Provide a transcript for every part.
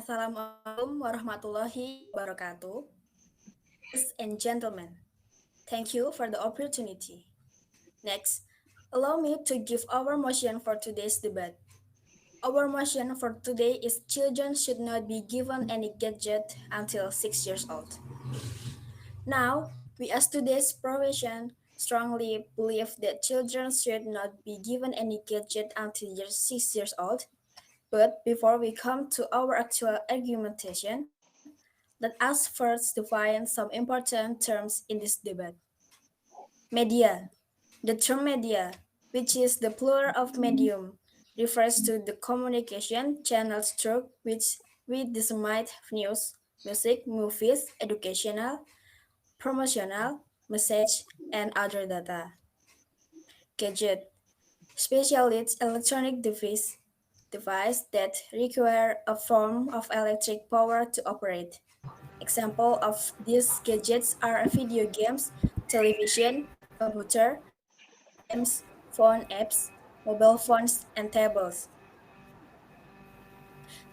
Assalamualaikum warahmatullahi wabarakatuh. Ladies and gentlemen, thank you for the opportunity. Next, allow me to give our motion for today's debate. Our motion for today is children should not be given any gadget until 6 years old. Now, we as today's profession strongly believe that children should not be given any gadget until 6 years old. But before we come to our actual argumentation, let us first define some important terms in this debate. Media. The term media, which is the plural of medium, refers to the communication channels through which we disseminate news, music, movies, educational, promotional, message, and other data. Gadget, especially electronic device that require a form of electric power to operate. Example of these gadgets are video games, television, computer, games, phone apps, mobile phones, and tablets.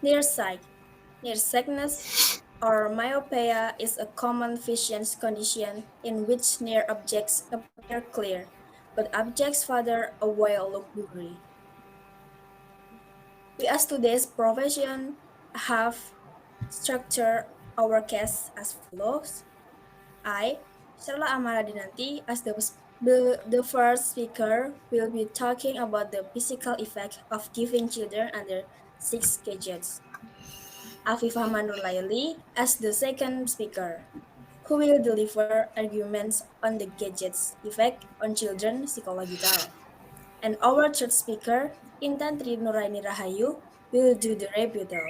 Nearsight. Nearsightedness or myopia is a common vision condition in which near objects appear clear, but objects further away look blurry. We as today's profession have structured our case as follows. I, Syarla Amara Dinanti, as the first speaker, will be talking about the physical effect of giving children under 6 gadgets. Alfi Fahma as the second speaker, who will deliver arguments on the gadgets' effect on children psychological. And our third speaker, Intan Tri Nuraini Rahayu, will do the rebuttal.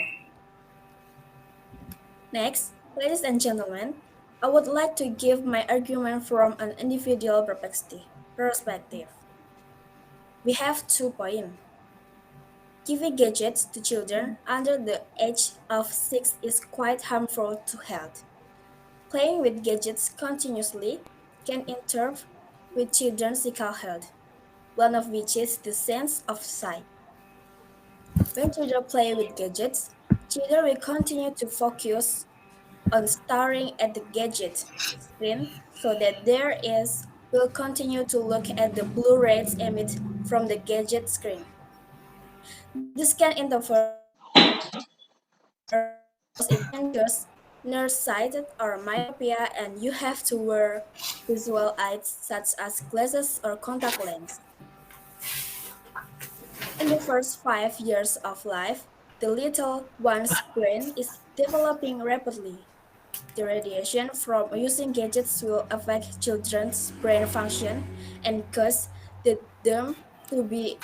Next, ladies and gentlemen, I would like to give my argument from an individual perspective. We have 2 points. Giving gadgets to children under the age of 6 is quite harmful to health. Playing with gadgets continuously can interfere with children's physical health, one of which is the sense of sight. When children play with gadgets, children will continue to focus on staring at the gadget screen so that their eyes will continue to look at the blue rays emitted from the gadget screen. This can interfere with children's vision because it can cause nearsighted or myopia and you have to wear visual aids such as glasses or contact lens. In the first 5 years of life, the little one's brain is developing rapidly. The radiation from using gadgets will affect children's brain function and cause them to be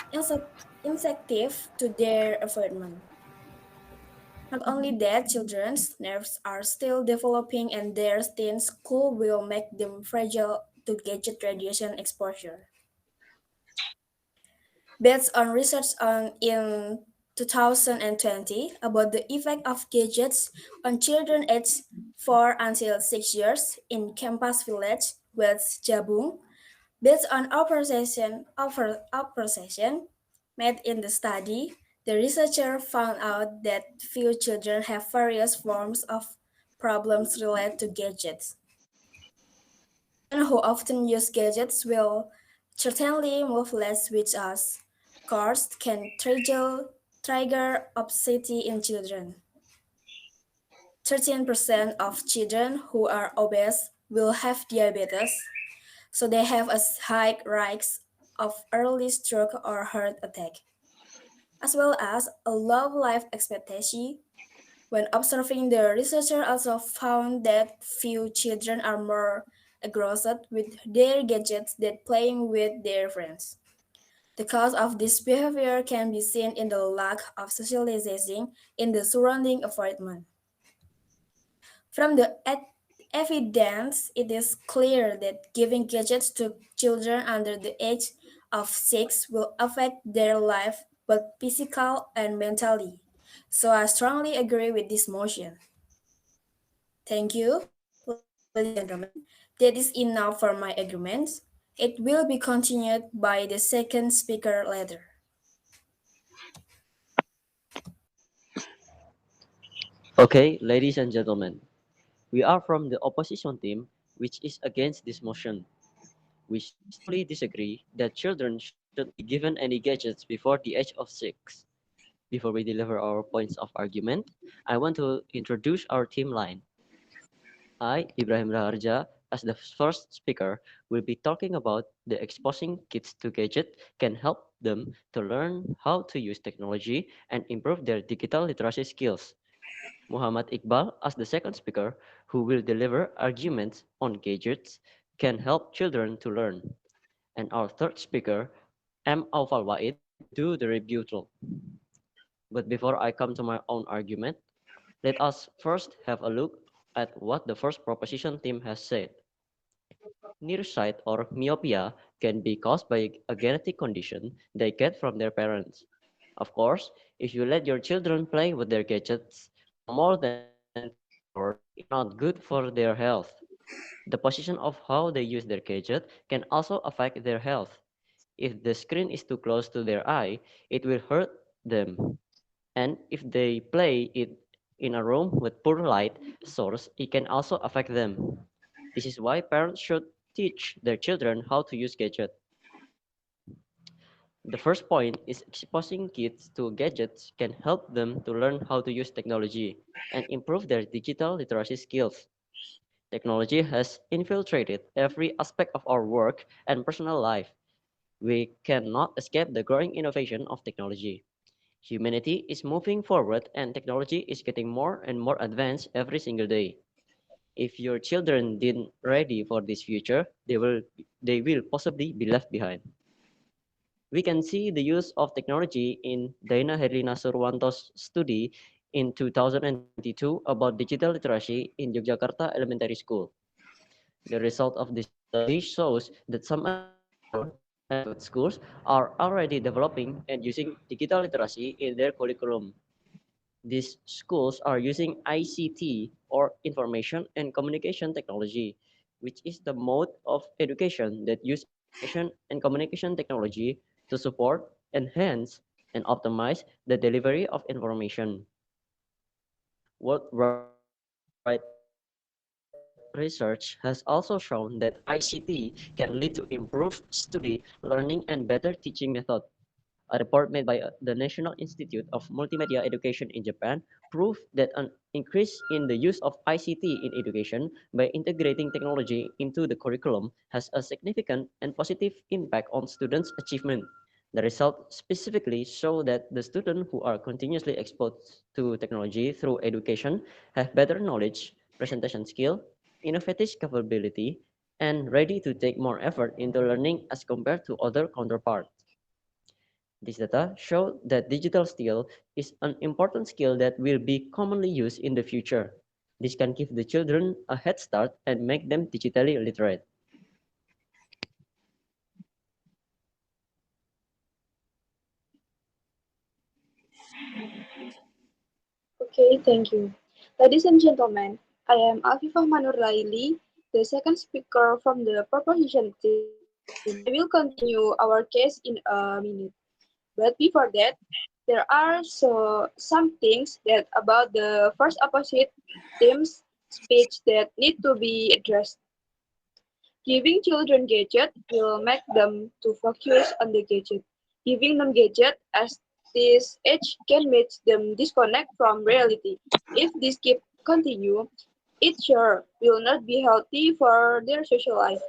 insensitive to their environment. Not only that, children's nerves are still developing and their thin skull will make them fragile to gadget radiation exposure. Based on research in 2020 about the effect of gadgets on children aged 4 until 6 years in Campus Village, West Jabung, based on observation made in the study, the researcher found out that few children have various forms of problems related to gadgets. Children who often use gadgets will certainly move less with us. Cars can trigger obesity in children. 13% of children who are obese will have diabetes, so they have a high risk of early stroke or heart attack, as well as a low life expectancy. When observing, the researcher also found that few children are more engrossed with their gadgets than playing with their friends. The cause of this behavior can be seen in the lack of socializing in the surrounding environment. From the evidence, it is clear that giving gadgets to children under the age of 6 will affect their life both physical and mentally. So I strongly agree with this motion. Thank you, ladies and gentlemen. That is enough for my arguments. It will be continued by the second speaker later. Okay, ladies and gentlemen, we are from the opposition team, which is against this motion. We strongly disagree that children shouldn't be given any gadgets before the age of 6. Before we deliver our points of argument, I want to introduce our team line. I, Ibrahim, as the first speaker, will be talking about the exposing kids to gadget can help them to learn how to use technology and improve their digital literacy skills. Muhammad Iqbal, as the second speaker, who will deliver arguments on gadgets can help children to learn. And our third speaker, Aufal, will do the rebuttal. But before I come to my own argument, let us first have a look at what the first proposition team has said. Nearsight or myopia can be caused by a genetic condition they get from their parents. Of course, if you let your children play with their gadgets for more than 2 hours, it's not good for their health. The position of how they use their gadget can also affect their health. If the screen is too close to their eye, it will hurt them. And if they play it in a room with poor light source, it can also affect them. This is why parents should teach their children how to use gadgets. The first point is exposing kids to gadgets can help them to learn how to use technology and improve their digital literacy skills. Technology has infiltrated every aspect of our work and personal life. We cannot escape the growing innovation of technology. Humanity is moving forward and technology is getting more and more advanced every single day. If your children didn't ready for this future, they will possibly be left behind. We can see the use of technology in Daina Herlina Surwanto's study in 2022 about digital literacy in Yogyakarta Elementary School. The result of this study shows that some elementary school and private schools are already developing and using digital literacy in their curriculum. These schools are using ICT or information and communication technology, which is the mode of education that use information and communication technology to support, enhance, and optimize the delivery of information. Worldwide research has also shown that ICT can lead to improved study, learning, and better teaching method. A report made by the National Institute of Multimedia Education in Japan proved that an increase in the use of ICT in education by integrating technology into the curriculum has a significant and positive impact on students' achievement. The results specifically show that the students who are continuously exposed to technology through education have better knowledge, presentation skill, innovative capability, and ready to take more effort into learning as compared to other counterparts. This data show that digital skill is an important skill that will be commonly used in the future. This can give the children a head start and make them digitally literate. Okay, thank you. Ladies and gentlemen, I am Alfi Fahma, the second speaker from the proposition team. I will continue our case in a minute. But before that, there are some things that about the first opposite team's speech that need to be addressed. Giving children gadget will make them to focus on the gadget. Giving them gadget at this age can make them disconnect from reality. If this keep continue, it sure will not be healthy for their social life.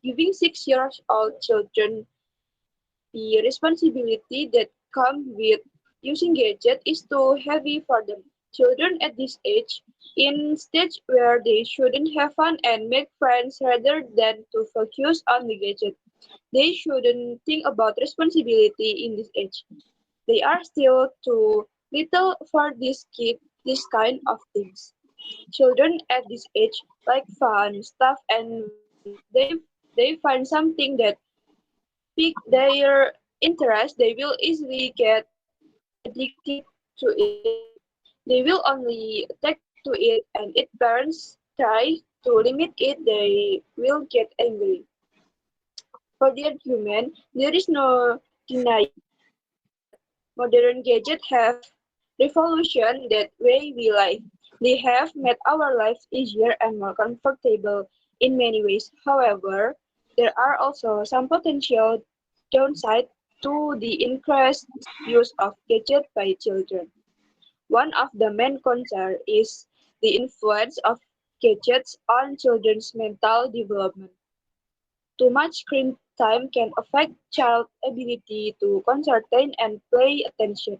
Giving 6 years old children the responsibility that comes with using gadget is too heavy for them. Children at this age, in stage where they shouldn't have fun and make friends rather than to focus on the gadget. They shouldn't think about responsibility in this age. They are still too little for this kind of things. Children at this age like fun stuff, and when they find something that pique their interest, they will easily get addicted to it. They will only take to it, and if parents try to limit it, they will get angry. For the argument, there is no denying that modern gadgets have revolutioned that way we live. They have made our lives easier and more comfortable in many ways. However, there are also some potential downsides to the increased use of gadgets by children. One of the main concerns is the influence of gadgets on children's mental development. Too much screen time can affect child's ability to concentrate and pay attention.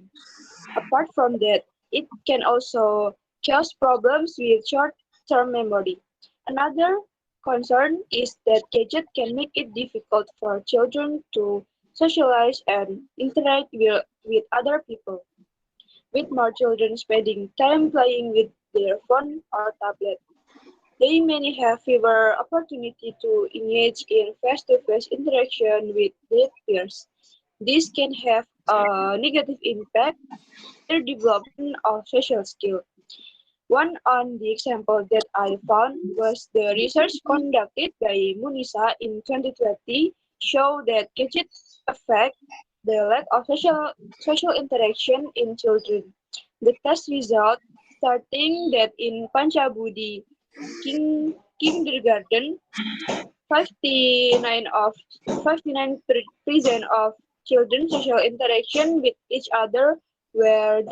Apart from that, it can also cause problems with short-term memory. Another concern is that gadgets can make it difficult for children to socialize and interact with other people, with more children spending time playing with their phone or tablet. They may have fewer opportunity to engage in face-to-face interaction with their peers. This can have a negative impact on their development of social skills. One on the example that I found was the research conducted by Munisa in 2020 show that gadgets affect the lack of social interaction in children. The test result starting that in Panchabudi kindergarten, 59 of 59% of children's social interaction with each other were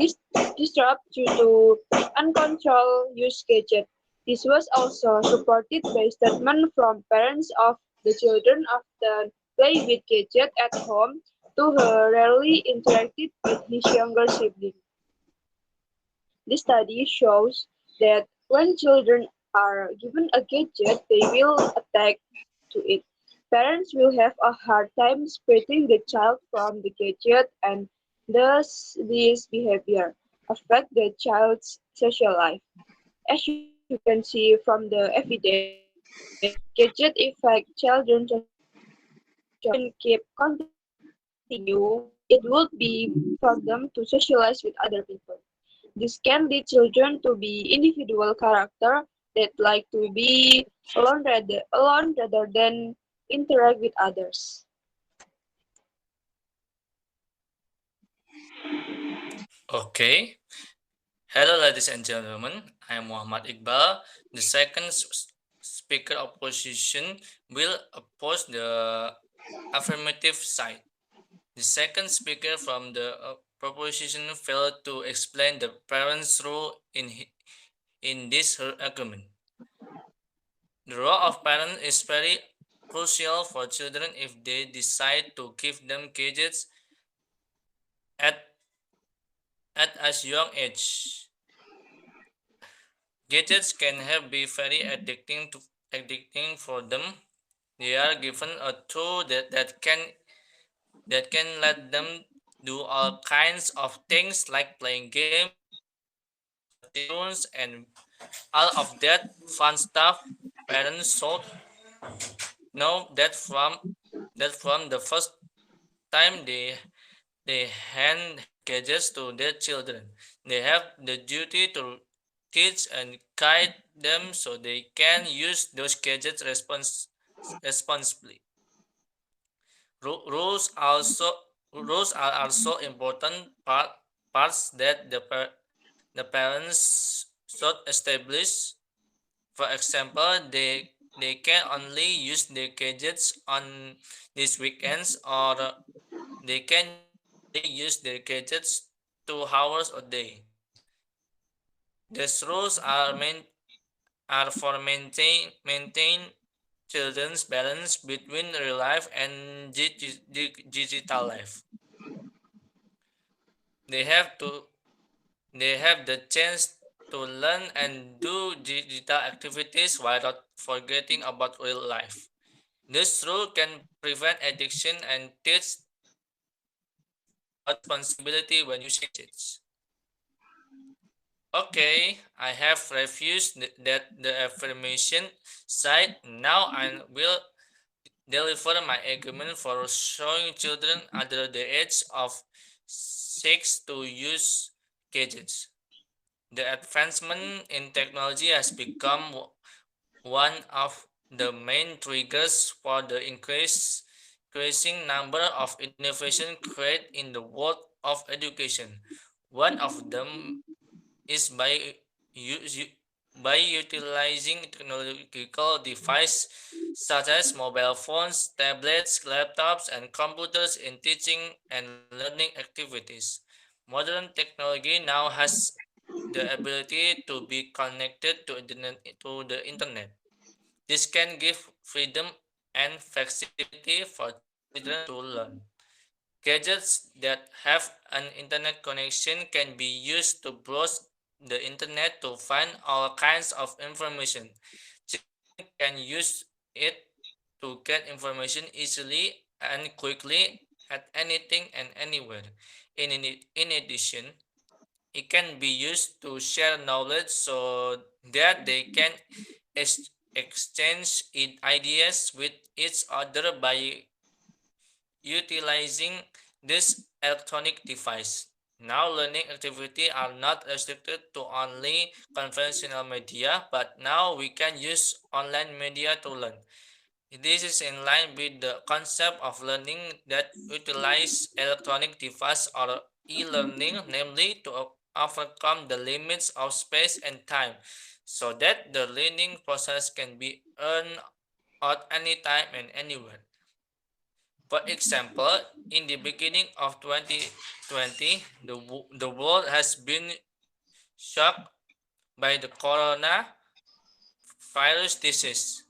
disrupted due to uncontrolled use gadget. This was also supported by statements from parents of the children often play with gadget at home to rarely interacted with his younger sibling. This study shows that when children are given a gadget, they will attack to it. Parents will have a hard time separating the child from the gadget, and thus this behavior affect the child's social life. As you can see from the evidence, that gadget affect children's social life. If children keep continue, it would be very hard for them to socialize with other people. This can lead children to be individual character that like to be alone rather than interact with others. Okay. Hello, ladies and gentlemen. I am Muhammad Iqbal. The second speaker opposition will oppose the affirmative side. The second speaker from the proposition failed to explain the parents' role in this her argument. The role of parents is very crucial for children if they decide to give them gadgets at at as young age. Gadgets can have be very addicting for them. They are given a tool that can let them do all kinds of things like playing games, watching cartoons, and all of that fun stuff. Parents should know that from the first time they hand gadgets to their children. They have the duty to teach and guide them so they can use those gadgets responsibly. Rules are also important parts that the parents should establish. For example, they can only use their gadgets on these weekends, or they can only use their gadgets 2 hours a day. These rules are for maintain children's balance between real life and digital life. They have to they have the chance to learn and do digital activities while not forgetting about real life. This rule can prevent addiction and teach children about responsibility when using gadgets. Okay, I have reviewed that the affirmation side. Now I will deliver my argument for showing children under the age of 6 to use gadgets. The advancement in technology has become one of the main triggers for the increasing number of innovation created in the world of education. One of them is use, by utilizing technological devices such as mobile phones, tablets, laptops, and computers in teaching and learning activities. Modern technology now has the ability to be connected to the internet. This can give freedom and flexibility for children to learn. Gadgets that have an internet connection can be used to browse the internet to find all kinds of information. Children can use it to get information easily and quickly at anything and anywhere. In addition, it can be used to share knowledge so that they can exchange ideas with each other by utilizing this electronic device. Now learning activities are not restricted to only conventional media, but now we can use online media to learn. This is in line with the concept of learning that utilize electronic device or e-learning, namely to overcome the limits of space and time, so that the learning process can be earned at any time and anywhere. For example, in the beginning of 2020, the world has been shocked by the coronavirus disease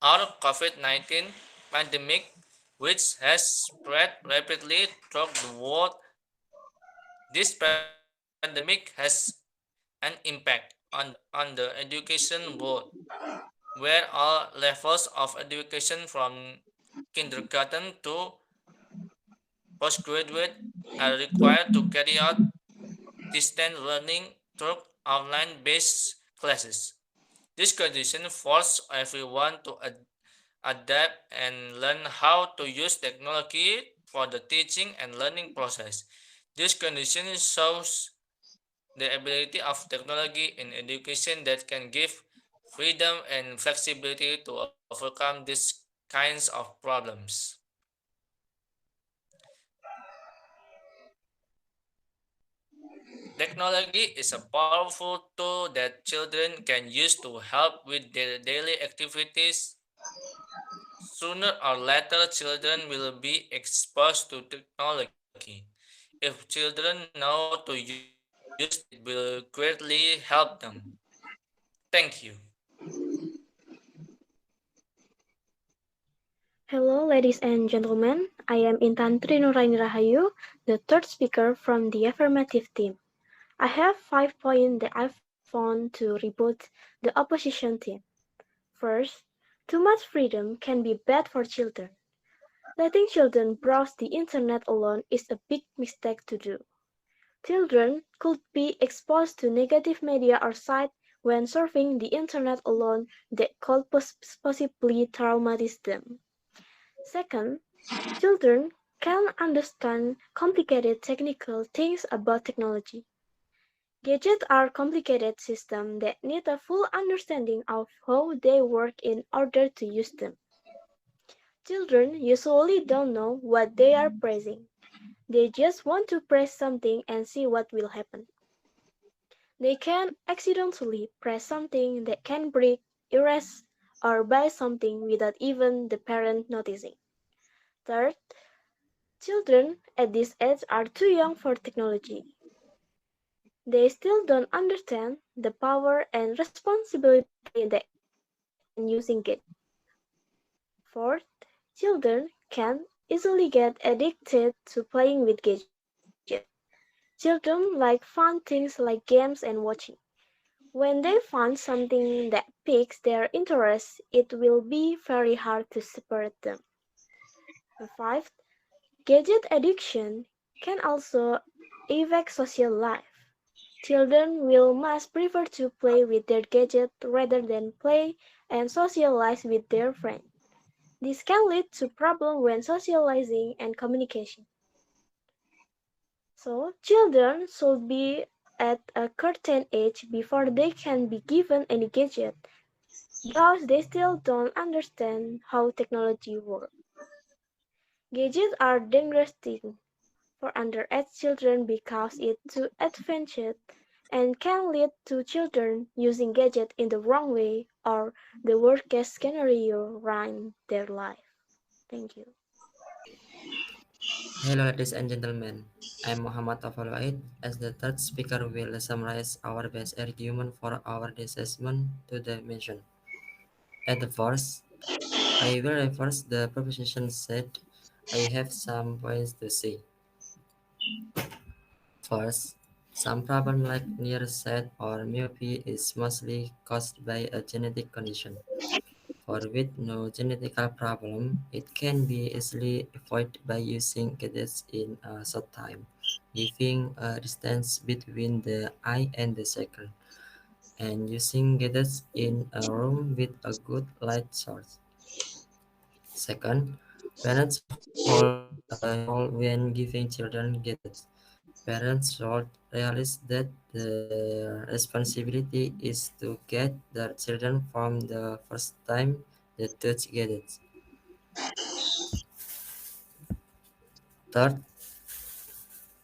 or COVID-19 pandemic, which has spread rapidly throughout the world. This pandemic has an impact on the education world, where all levels of education from kindergarten to postgraduate are required to carry out distance learning through online based classes. This condition forces everyone to adapt and learn how to use technology for the teaching and learning process. This condition shows the ability of technology in education that can give freedom and flexibility to overcome these kinds of problems. Technology is a powerful tool that children can use to help with their daily activities. Sooner or later, children will be exposed to technology. If children know how to use it, it will greatly help them. Thank you. Hello, ladies and gentlemen. I am Intan Tri Nuraini Rahayu, the third speaker from the affirmative team. I have 5 points that I found to rebut the opposition team. First, too much freedom can be bad for children. Letting children browse the internet alone is a big mistake to do. Children could be exposed to negative media or sites when surfing the internet alone that could possibly traumatize them. Second, children can understand complicated technical things about technology. Gadgets are complicated systems that need a full understanding of how they work in order to use them. Children usually don't know what they are pressing. They just want to press something and see what will happen. They can accidentally press something that can break, erase, or buy something without even the parent noticing. Third, children at this age are too young for technology. They still don't understand the power and responsibility that comes with using gadgets. Fourth, children can easily get addicted to playing with gadgets. Children like fun things like games and watching. When they find something that piques their interest, it will be very hard to separate them. And fifth, gadget addiction can also affect social life. Children will much prefer to play with their gadget rather than play and socialize with their friends. This can lead to problems when socializing and communication. So, children should be at a certain age before they can be given any gadget because they still don't understand how technology works. Gadgets are dangerous things for underage children because it's too advanced and can lead to children using gadgets in the wrong way or the worst case scenario ruin their life. Thank you. Hello, ladies and gentlemen. I'm Muhammad Aufal. As the third speaker, will summarize our best argument for our assessment to the mention. At the first, I will reverse the proposition said. I have some points to say. First, some problem like nearsight or myopia is mostly caused by a genetic condition. For with no genetical problem, it can be easily avoided by using gadgets in a short time, leaving a distance between the eye and the circle, and using gadgets in a room with a good light source. Second, parents hold a role when giving children gadgets. Parents should realize that the responsibility is to get their children from the first time they touch gadgets. Third,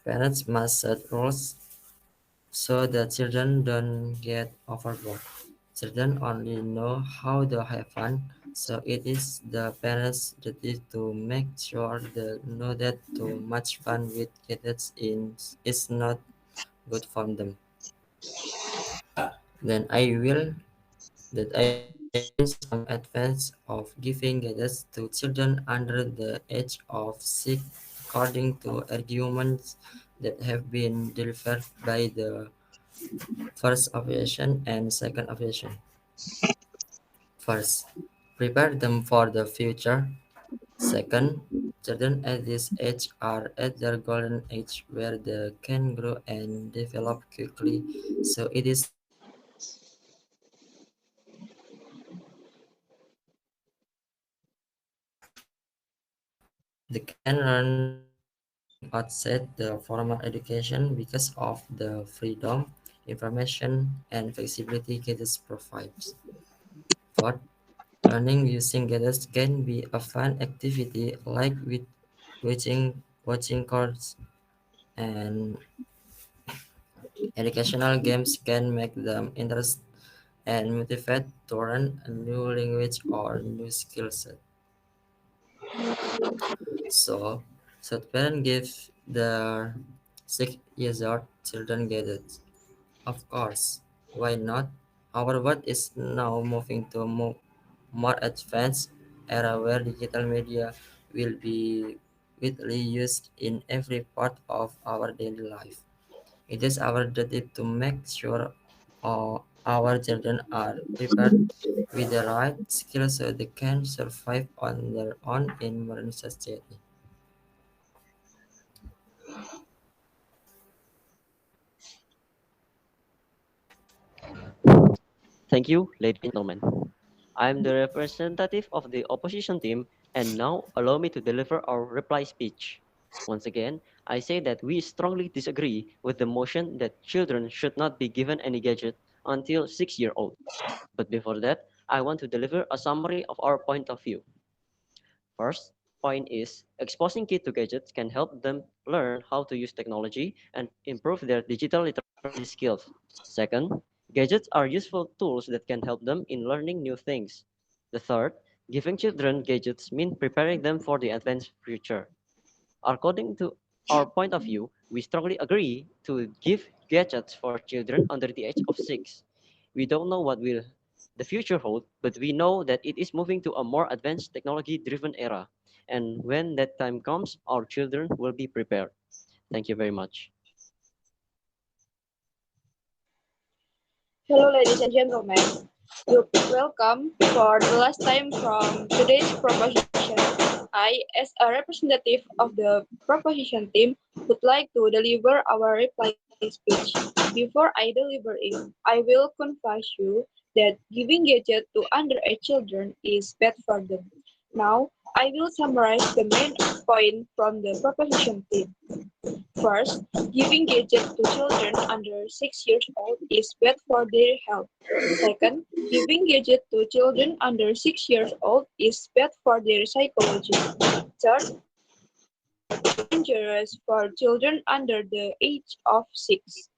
parents must set rules so that children don't get overboard. Children only know how to have fun, so it is the parents' duty to make sure they know that too much fun with gadgets is not good for them. Then I will mention some advantages of giving gadgets to children under the age of 6 according to arguments that have been delivered by the first objection and second objection. First, prepare them for the future. Second, children at this age are at their golden age where they can grow and develop quickly, so it is our duty to make sure they learn they can learn something outside the formal education because of the freedom, information, and flexibility gadgets provides. Fourth, learning using gadgets can be a fun activity like with watching courses and educational games can make them interest and motivate to learn a new language or new skill set. So, should parents give their 6 years old children gadgets? Of course, why not? Our world is now moving to a more advanced era where digital media will be widely used in every part of our daily life. It is our duty to make sure our children are prepared with the right skills so they can survive on their own in modern society. Thank you, ladies and gentlemen. I'm the representative of the opposition team, and now allow me to deliver our reply speech. Once again, I say that we strongly disagree with the motion that children should not be given any gadget until 6 years old. But before that, I want to deliver a summary of our point of view. First point is exposing kids to gadgets can help them learn how to use technology and improve their digital literacy skills. Second, gadgets are useful tools that can help them in learning new things. The third, giving children gadgets means preparing them for the advanced future. According to our point of view, we strongly agree to give gadgets for children under the age of 6. We don't know what will the future hold, but we know that it is moving to a more advanced technology driven era. And when that time comes, our children will be prepared. Thank you very much. Hello, ladies and gentlemen. You're welcome for the last time from today's proposition. I, as a representative of the proposition team, would like to deliver our reply speech. Before I deliver it, I will confess you that giving gadget to underage children is bad for them. Now, I will summarize the main point from the proposition team. First, giving gadgets to children under 6 years old is bad for their health. Second, giving gadgets to children under 6 years old is bad for their psychology. Third, gadgets are dangerous for children under the age of 6.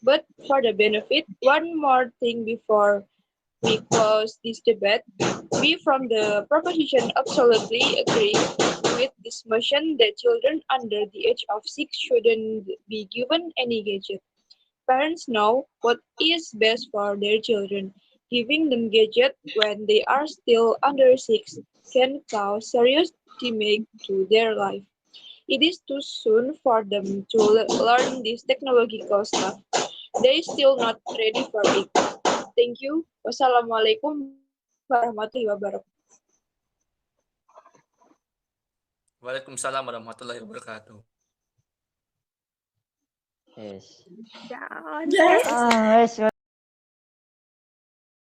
but for the benefit, one more thing before we close this debate. We from the proposition absolutely agree with this motion that children under the age of 6 shouldn't be given any gadget. Parents know what is best for their children. Giving them gadget when they are still under 6 can cause serious damage to their life. It is too soon for them to learn this technological stuff. They still not ready for it. Thank you. Wassalamualaikum warahmatullahi wabarakatuh. Waalaikumsalam warahmatullahi wabarakatuh. Yes. Yeah, Yes. that's Yes,